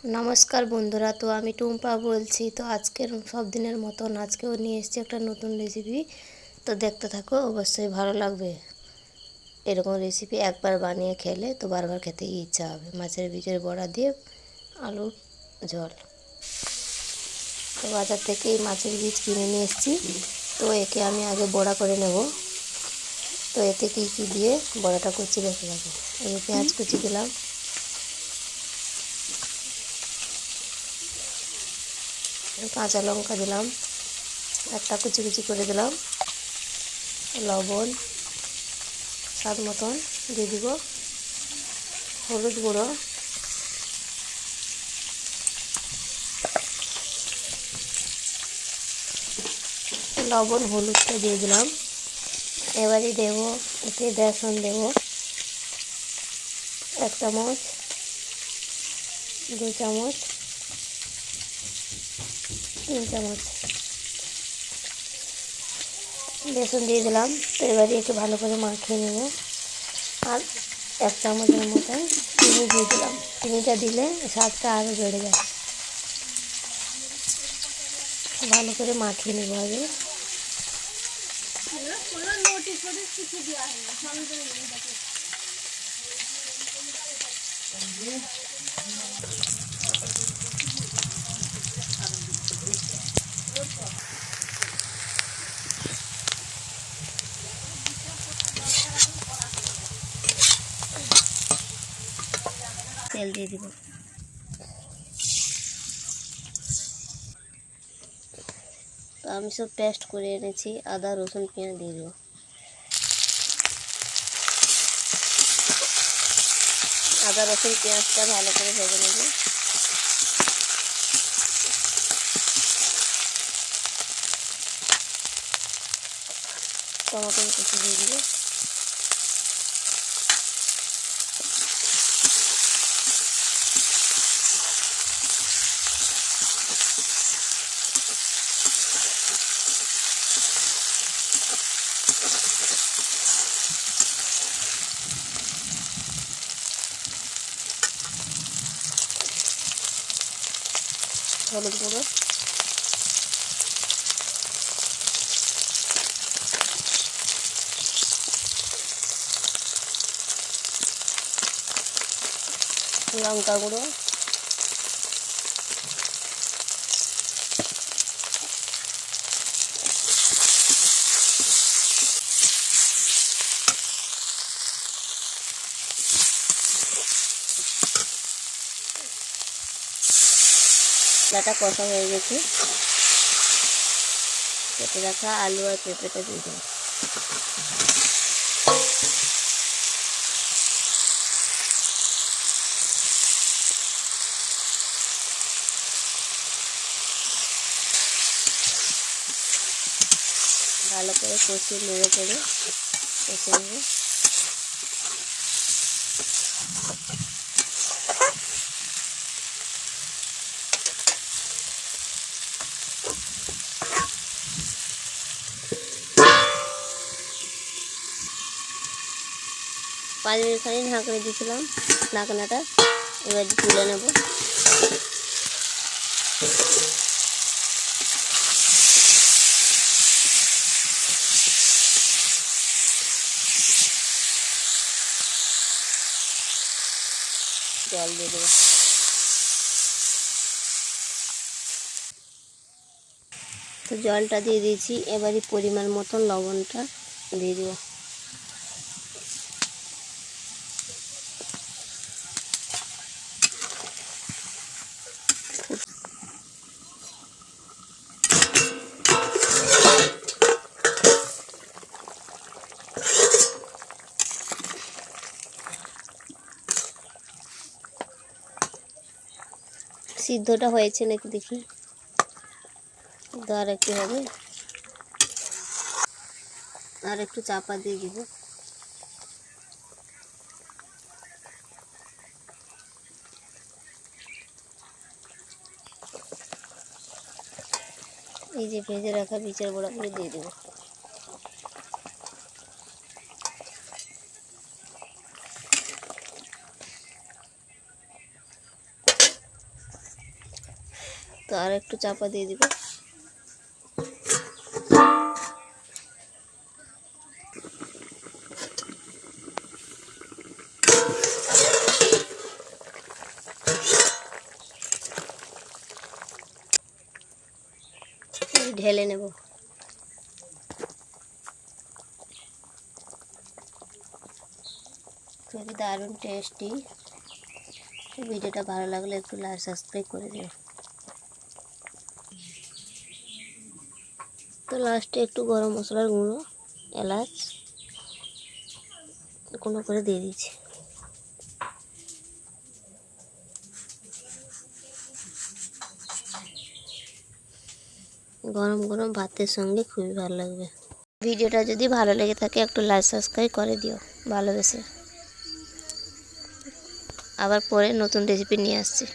নমস্কার বন্ধুরা, তো আমি টুম্পা বলছি। তো আজকের সব দিনের মতন আজকেও নিয়ে এসেছি একটা নতুন রেসিপি। তো দেখতে থাকো, অবশ্যই ভালো লাগবে। এরকম রেসিপি একবার বানিয়ে খেলে তো বারবার খেতে ইচ্ছা হবে। মাছের বীজের বড়া দিয়ে আলুর ঝোল। তো বাজার থেকে এই মাছের বীজ কিনে নিয়ে এসেছি। তো একে আমি আগে বড়া করে নেব। তো এতে কী কী দিয়ে বড়াটা করছি দেখতে থাকো। এই পেঁয়াজ কুচি দিলাম, কাঁচা লঙ্কা দিলাম, একটা কুচি কুচি করে দিলাম, লবণ স্বাদ মতন দিয়ে দিব, হলুদ গুঁড়ো, লবণ হলুদটা দিয়ে দিলাম। এবারে দেব এতে বেসন দেব 1 চামচ, 2 চামচ, 3 চামচ বেসন দিয়ে দিলাম। তো এবারে একে ভালো করে মাখিয়ে নেব। আর 1 চামচের মতন চিনি দিয়ে দিলাম। চিনিটা দিলে স্বাদটা আরও বেড়ে যায়। ভালো করে মাখিয়ে নেব আগে। তেল দিয়ে দিব। তো আমি সব পেস্ট করে এনেছি, আদা রসুন পেঁয়াজ দিয়ে দেবো। আদা রসুন পেঁয়াজটা ভালো করে ভেজে নেব। টমেটো কুচি দিয়ে দিব। হলুদ গুঁড়ো, লঙ্কা গুঁড়ো, মশলাটা কষা হয়ে গেছে। কেটে রাখা আলু আর পেঁপেটা দিয়ে দেবো। ভালো করে কষিয়ে নেড়ে চেড়ে কষে নেব। 5 মিনিট খানি ঢাকলে দিয়েছিলাম ঢাকনাটা। এবার তুলে নেব। জল দিয়ে দেবো। তো জলটা দিয়ে দিয়েছি। এবারই পরিমাণ মতন লবণটা দিয়ে দেবো। সিদ্ধটা হয়েছে নাকি দেখি, আর একটু হবে, আর একটু চাপা দিয়ে দিব। এই যে ভেজে রাখা বীজের বড়াগুলো দিয়ে দেবো। তো আর একটু চাপা দিয়ে দিব। ঢেলে নেব। খুবই দারুণ টেস্টি। ভিডিওটা ভালো লাগলে একটু লাইক সাবস্ক্রাইব করে দিও। তো লাস্টে একটু গরম মশলার গুঁড়ো, এলাচ কোনো করে দিয়ে দিচ্ছি। গরম গরম ভাতের সঙ্গে খুবই ভালো লাগবে। ভিডিওটা যদি ভালো লেগে থাকে একটু লাইক সাবস্ক্রাইব করে দিও ভালোবেসে। আবার পরে নতুন রেসিপি নিয়ে আসছি।